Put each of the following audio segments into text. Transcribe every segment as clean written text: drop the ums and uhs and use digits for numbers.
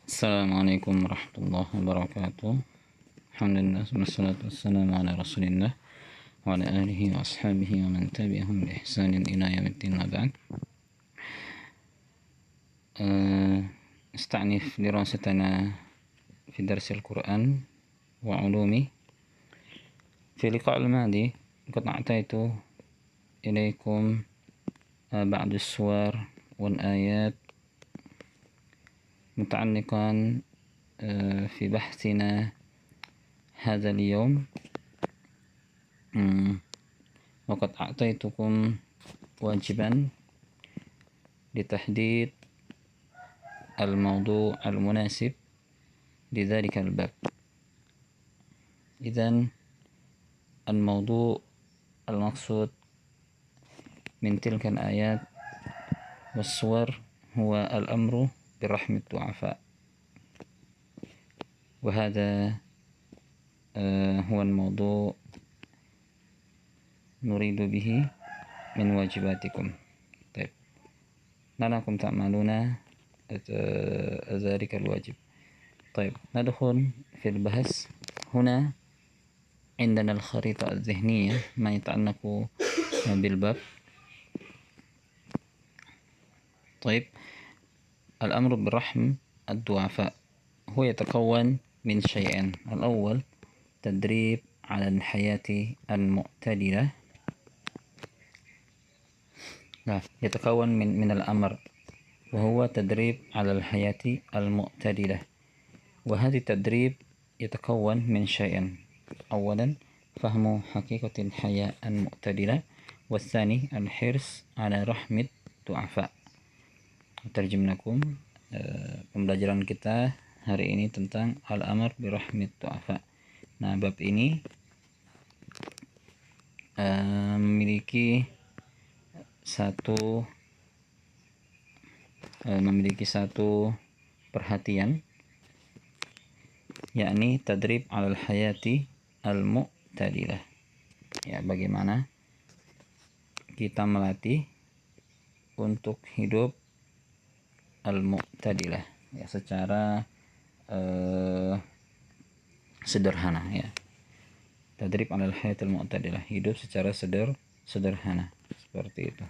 Assalamualaikum warahmatullahi wabarakatuh. Alhamdulillah, wassalatu wassalamu ala rasulillah wa ala alihi wa ashabihi wa man tabi'ahum bi ihsanin ila yaumiddin wa ba'd. نستأنف دراستنا في درس القرآن وعلومه. في اللقاء الماضي قد أعطيت إليكم بعض الصور والآيات متعلقا في بحثنا هذا اليوم، وقد أعطيتكم واجبا لتحديد الموضوع المناسب لذلك الباب. إذن الموضوع المقصود من تلك الآيات والصور هو الأمر برحم الضعفاء، وهذا هو الموضوع نريد به من واجباتكم. طيب، لعلكم تعملون ذلك الواجب. طيب، ندخل في البحث. هنا عندنا الخريطة الذهنية ما يتعلق بالباب. طيب، الأمر برحم الضعفاء هو يتكون من شيئين. الأول تدريب على الحياة المعتدلة، يتكون من الأمر وهو تدريب على الحياة المعتدلة، وهذا التدريب يتكون من شيئين. أولا فهم حقيقة الحياة المعتدلة، والثاني الحرص على رحم الضعفاء. Terjem lakum, pembelajaran kita hari ini tentang al-amr birahmit du'afa. Nah, bab ini memiliki satu perhatian, yakni tadrib alal hayati al-mu'tadilah. Ya, bagaimana kita melatih untuk hidup al-mu'tadilah, ya, secara sederhana, ya. Tadrib alal hayat al-mu'tadilah, hidup secara sederhana, seperti itu.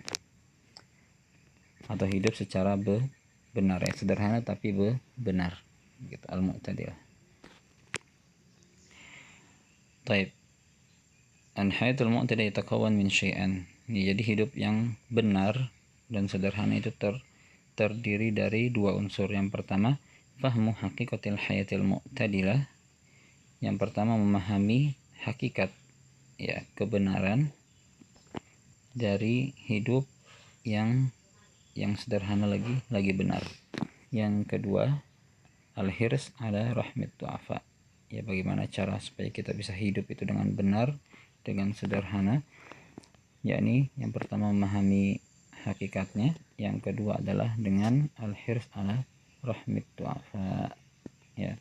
Atau hidup secara benar, ya, sederhana tapi benar, gitu, al-mu'tadilah. Taib. Al-hayat al-mu'tadilah yatakawan min syai'an. Jadi hidup yang benar dan sederhana itu terdiri dari dua unsur. Yang pertama, fahmu hakikatil hayatil mu'tadilah. Yang pertama, memahami hakikat, ya, kebenaran dari hidup yang sederhana lagi benar. Yang kedua, al-hirs ala rahmat du'afa. Ya, bagaimana cara supaya kita bisa hidup itu dengan benar, dengan sederhana. Yakni yang pertama memahami hakikatnya, yang kedua adalah dengan al-hirs ala rahmat du'afa, ya,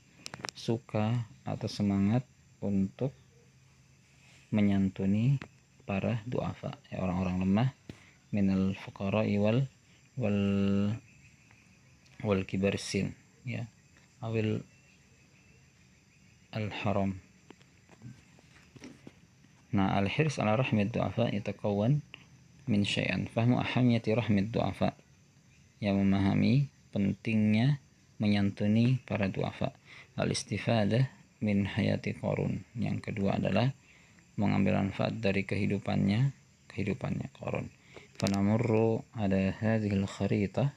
suka atau semangat untuk menyantuni para du'afa, ya, orang-orang lemah, minal fuqara'i wal kibarsin, ya, awil al-haram. Nah, al-hirs ala rahmat du'afa yatakawan min syai'an. Fahmu ahamiyati rahmat du'afa, yang memahami pentingnya menyantuni para du'afa. Al-istifadah min hayati Qarun. Yang kedua adalah mengambil manfaat dari kehidupannya Qarun. Fanamurru ala hadhil kharitah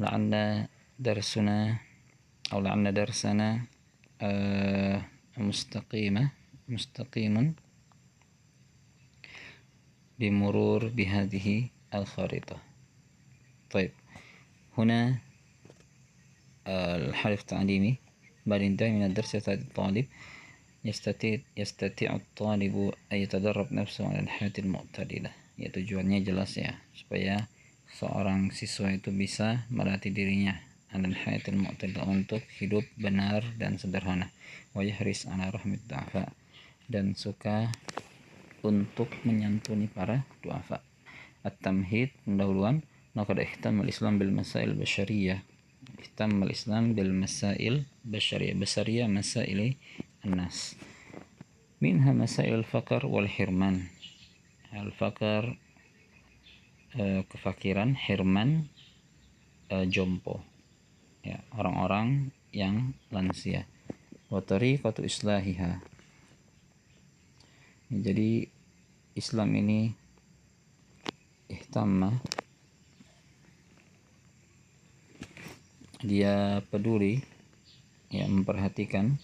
la'anna darsana mustaqimun bimurur bihadhihi al-kharitah. طيب، هنا الحرف التعليمي. بعد انتهاء من الدرس الطالب يستطيع الطالب أن يتدرب نفسه على الحياة المعتدلة. Ya, tujuannya jelas, ya, supaya seorang siswa itu bisa melatih dirinya alal hayatil mu'tadilah, untuk hidup benar dan sederhana. Wa yahris ala rahmat du'afa, dan suka untuk menyantuni para du'afa. At-tamhid, pendahuluan. Laqad ihtamma al-Islam bil masail basyariyah ihtamma al-Islam bil masail bashariyah masaili an-nas. Minha masail al-faqr wal hirman. Al-faqr kefakiran, hirman jompo, ya, orang-orang yang lansia. Wa tariqatu islahiha. Jadi Islam ini ihtamma, dia peduli, ya, memperhatikan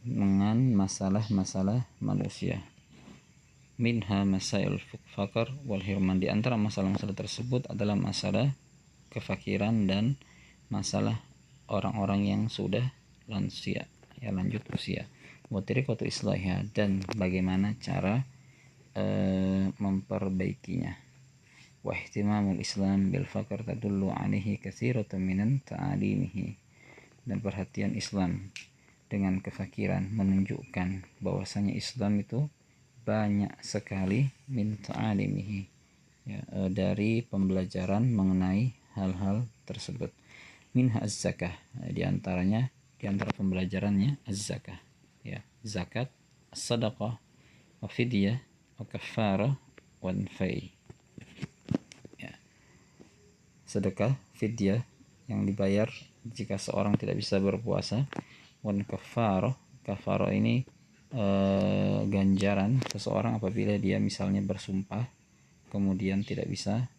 dengan masalah-masalah manusia. Minha masail faqr wal hirman. Di antara masalah-masalah tersebut adalah masalah kefakiran dan masalah orang-orang yang sudah lansia, ya, lanjut usia. Wa tariqatu islahiha, dan bagaimana cara memperbaikinya. Wa ihtimamul Islam bil faqr tadullu alaihi katsiratun minan ta'alimihi. Dan perhatian Islam dengan kefakiran menunjukkan bahwasanya Islam itu banyak sekali min ta'alimihi, ya, dari pembelajaran mengenai hal-hal tersebut. Minha az-zakah, di antara pembelajarannya az-zakah, ya, zakat, as-sadaqah, wa fidyah, wa kafarah, wa nafai. Ya. Sedekah, fidyah yang dibayar jika seorang tidak bisa berpuasa, wa kafarah. Kafarah ini ganjaran seseorang apabila dia misalnya bersumpah kemudian tidak bisa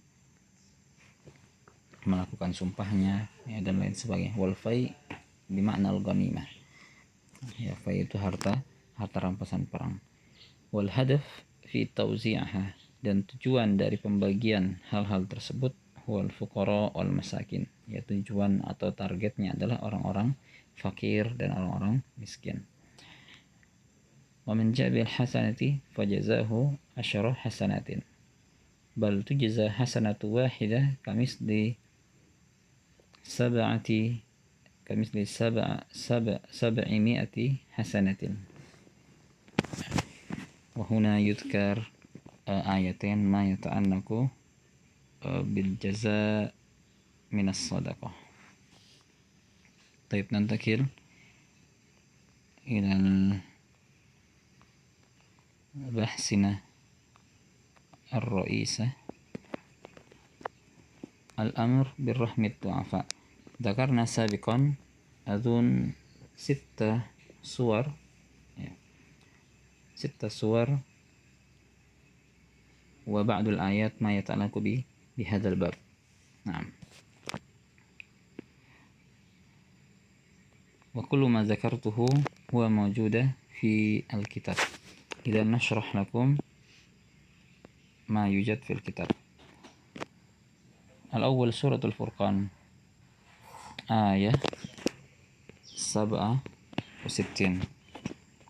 melakukan sumpahnya, ya, dan lain sebagainya. Wal fai bimakna al-ghanimah, ya, fai itu harta rampasan perang. Wal hadaf fi tauzi'aha, dan tujuan dari pembagian hal-hal tersebut wal fuqara wal masakin, ya, tujuan atau targetnya adalah orang-orang fakir dan orang-orang miskin. Wa man ja'a bil hasanati fajazahu asyara hasanatin bal tujza hasanatu wahidah kamisli sab'imi'ati hasanatin. Wa huna yudhkar ayatain ma yata'annaku bil jaza minas sadaqah. Taib, nantakil ilal bahsina ar-ra'isah al-amr birrahmi du'afa. Dzakarna sabiqan adun 6 suwar, ya, 6 suwar wa ba'dul ayat ma yata'allaqu bi hadzal bab. Naam. Wa kullu ma dzakartuhu huwa mawjuda fi al-kitab. Idzan nashrah lakum ma yujad fil kitab. Al-awwal suratul Furqan ayah 67.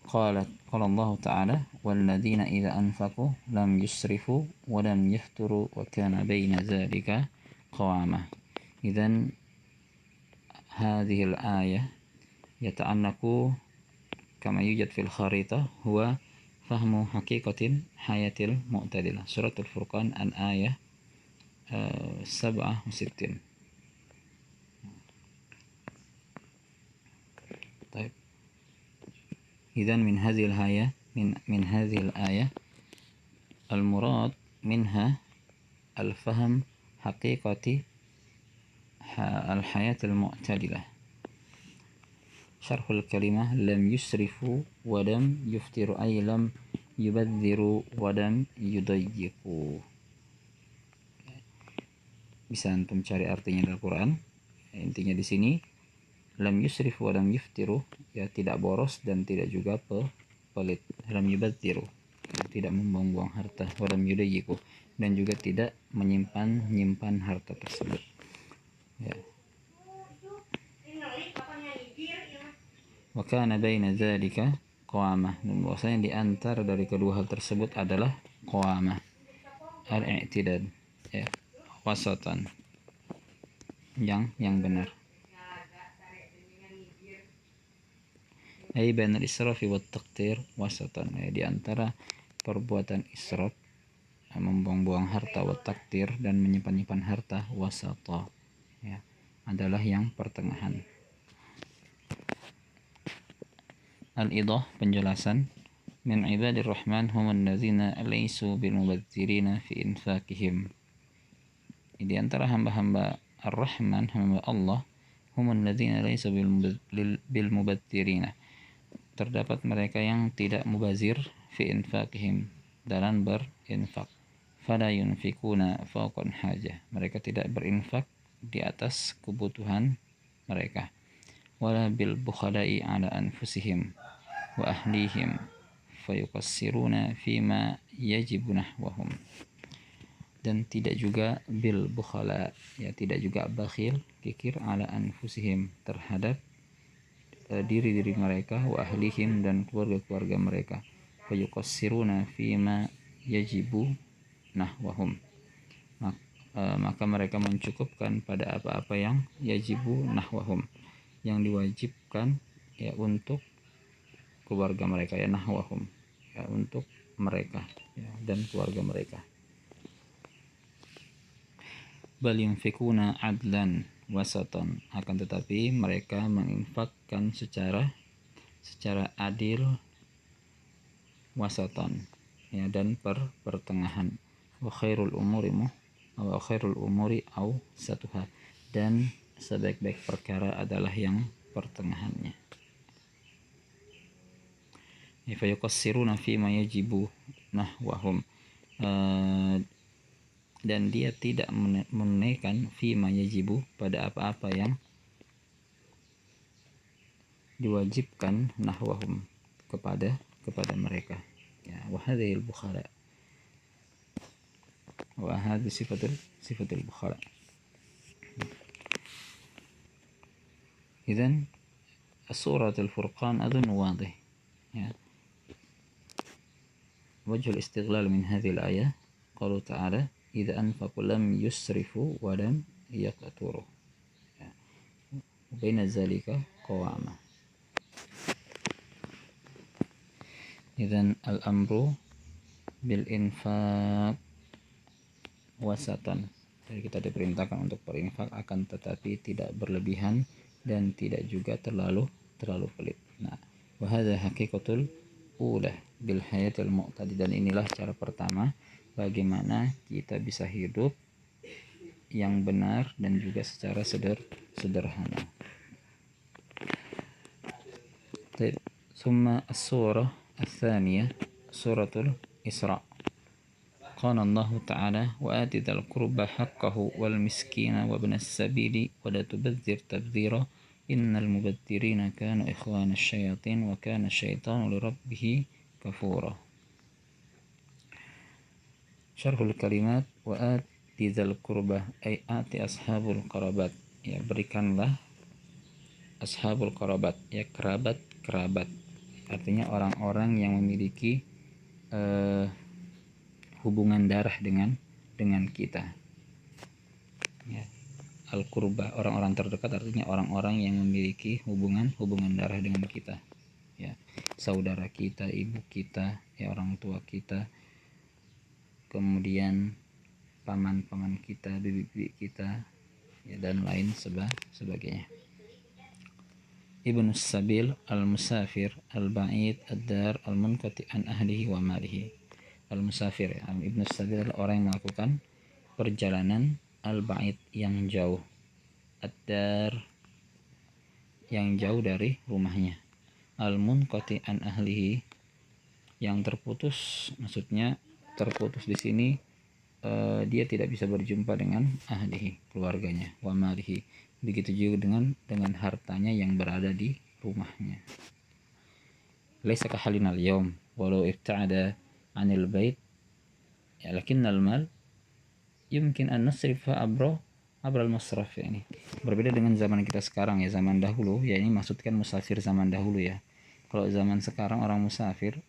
Qala Allah Ta'ala walladzina idza anfaqu lam yusrifu wa lam yafturu wa kana baina dzalika qawama. Idzan hadhihi al-ayah yata'annaku kama yujad fil kharitah huwa fahmu haqiqatin hayatil mu'tadilah. Suratul Furqan al-ayah 67. طيب إذن من هذه الآية المراد منها الفهم حقيقة الحياة المعتدلة. شرح الكلمة لم يسرفوا ولم يفتروا أي لم يبذروا ولم يضيقوا. Bisa antum cari artinya dalam Quran. Intinya di sini lam yusrif wa lam yuftiru, ya, tidak boros dan tidak juga pelit. Lam yubadhiru, tidak membuang-buang harta. Wa lam yudayyiqu, dan juga tidak menyimpan harta tersebut, ya. Wa kana baina dzalika qawamah, dan bahwasanya di antara dari kedua hal tersebut adalah qawamah, al-i'tidal, ya, wasatan, yang benar. Ai bainal israfi wat taqtir wasatan, ya, di antara perbuatan israf, membuang-buang harta, wat taqtir, dan menyimpan-nyimpan harta, wasata, ya, adalah yang pertengahan. Al-idah, penjelasan. Min ibadir rahman humun ladzina laysu bil mubadzirina fi infakihim. Di antara hamba-hamba Ar-Rahman, hamba Allah, humun ladzina laysu bil mubadzirina. Terdapat mereka yang tidak mubazir fi infakihim, dalam berinfak. Fala yunfikuna fawqan hajah. Mereka tidak berinfak di atas kebutuhan mereka. Wala bil bukhala'i ala anfusihim wa ahlihim fayuqassiruna fima yajibu nahwahum. Dan tidak juga bil bukhala, ya tidak juga bakhil, kikir, ala anfusihim, terhadap diri-diri mereka, wa ahlihim, dan keluarga-keluarga mereka. Fayuqassiruna fima yajibu nahwahum. Maka mereka mencukupkan pada apa-apa yang yajibu nahwahum, yang diwajibkan ya untuk keluarga mereka, ya nahwahum, ya untuk mereka, ya, dan keluarga mereka. Bal yunfikuna adlan wasatan, akan tetapi mereka menginfakkan secara adil, wasatan, ya, dan pertengahan. Wa khairul umuri awsatuha, dan sebaik-baik perkara adalah yang pertengahannya. Fa yuqassiruna fi ma yajibu nahwahum, dan dia tidak menunaikan fi ma yajibu, pada apa-apa yang diwajibkan, nahwahum, kepada mereka, ya. Wa hadhil bukhala, wa hadhi sifatul bukhala. Idzan suratul Furqan adun wadih, ya. Wajhul istighlal min hadhil ayah qalu ta'ala idza anfaqu lam yusrifu wa lam yaqturu, ya. Baina zalika qawama. Idzan al-amru bil infaq wasatan. Jadi kita diperintahkan untuk berinfak, akan tetapi tidak berlebihan dan tidak juga terlalu pelit. Nah, wa hadza haqiqatul ula bil hayatil mu'tadi, dan inilah cara pertama bagaimana kita bisa hidup yang benar dan juga secara sederhana. Thumma as-surah ats-tsaniyah, suratul Isra. Qala Allah Ta'ala wa ati dzal qurba haqqahu wal miskina wa ibnas sabili wa la tubadzir tabdzira innal mubadzirina kanu ikhwana asyayatin wa kana asyaitanu li rabbih kafura. Syarhul kalimat. Wa ati dzal qurba ay ati ashabul qarabat, ya, berikanlah ashabul qarabat, ya, kerabat, artinya orang-orang yang memiliki hubungan darah dengan kita, ya. Al-qurba, orang-orang terdekat, artinya orang-orang yang memiliki hubungan darah dengan kita, ya, saudara kita, ibu kita, ya, orang tua kita, kemudian paman kita, bibi kita, ya, dan lain sebagainya. Ibnus sabil, al-musafir, al-ba'id, ad-dar, al-munqati an ahlihi wa malihi. Al-musafir, ya, ibnus sabil adalah orang yang melakukan perjalanan, al-ba'id, yang jauh, ad-dar, yang jauh dari rumahnya, al-munqati an ahlihi, yang terputus, maksudnya terputus di sini dia tidak bisa berjumpa dengan ahlihi, keluarganya, wa malihi, begitu juga dengan hartanya yang berada di rumahnya. Laisa kahalinal yaum walau ibta'ada 'anil bait, ya, lakinnal mal yumkin an nasrifa abra al-masraf, ya, ini berbeda dengan zaman kita sekarang, ya, zaman dahulu, ya, ini maksudkan musafir zaman dahulu, ya. Kalau zaman sekarang orang musafir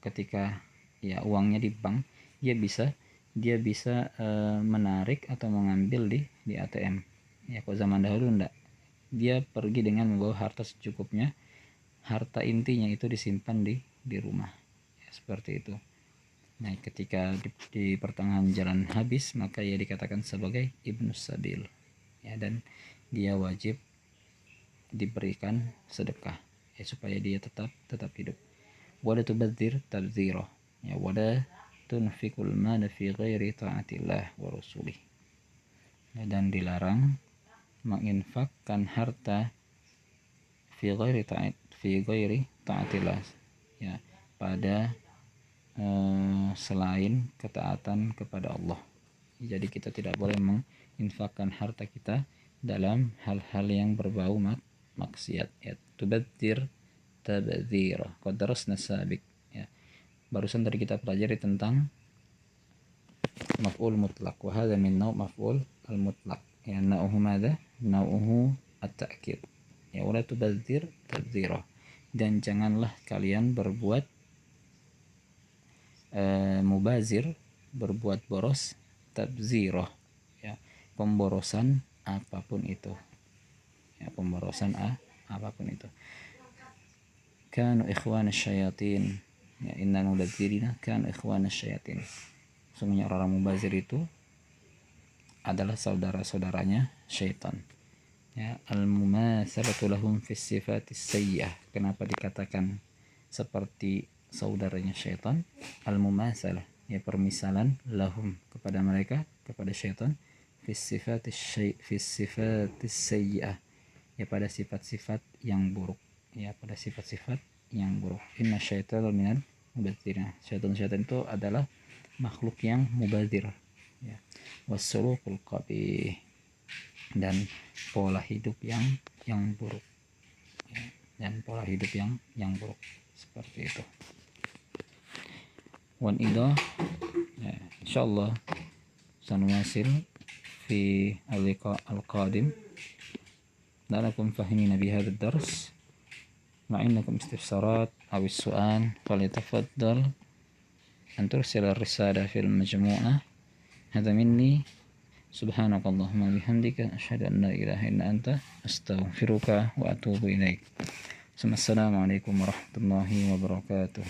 ketika, ya, uangnya di bank, dia bisa menarik atau mengambil di ATM, ya. Kalau zaman dahulu enggak, dia pergi dengan membawa harta secukupnya, harta intinya itu disimpan di rumah, ya, seperti itu. Nah, ketika di pertengahan jalan habis, maka ia dikatakan sebagai ibnus sabil, ya. Dan dia wajib diberikan sedekah, ya, supaya dia tetap hidup. Wala tubadzir tabdzira, ya, wala tunfikul mala fi ghairi ta'atillah wa rasulih, ya, dan dilarang menginfakkan harta fi ghairi ta'atillah, ya, pada selain ketaatan kepada Allah. Jadi kita tidak boleh menginfakkan harta kita dalam hal-hal yang berbau maksiat, ya. Tubadzir tabdzira, qad darasna sabiq, ya. Barusan tadi kita pelajari tentang maf'ul mutlaq, wa hadha min naw' maf'ul al mutlaq, ya, nau'uhu madza, nau'uhu at-ta'kid, ya, wala tubadzir tabdzira, dan janganlah kalian berbuat mubazir, berbuat boros, tabzirah, ya, pemborosan apapun itu, ya, pemborosan apapun itu. Kanu ikhwana syayatin, ya, innal mubadzirina kanu ikhwana syayatin. Sungguhnya orang mubazir itu adalah saudara-saudaranya syaitan, ya. Al-mumatsalatu lahum fis sifatis sayyi'ah, kenapa dikatakan seperti saudaranya syaitan? Al-mumatsalah, ya, permisalan, lahum, kepada mereka, kepada syaitan, fis sifatis sayyi'ah, ya, pada sifat-sifat yang buruk, ya, pada sifat-sifat yang buruk. Inna syaitana minal mubadzirin, syaitan itu adalah makhluk yang mubadzir, ya. Wasulukul qabih, dan pola hidup yang buruk, ya, dan pola hidup yang buruk seperti itu. Wan idah, ya, insyaallah sanuwasil fi al-liqa al-qadim. La'allakum fahimina bi hadzal dars. Ma innakum istifsarat aw as-su'al falyatafaddal an tursil ar-risala fil majmu'ah. Hadza minni, subhanakallahumma bihamdika asyhadu an la ilaha illa anta astaghfiruka wa atubu ilaik. Assalamualaikum warahmatullahi wabarakatuh.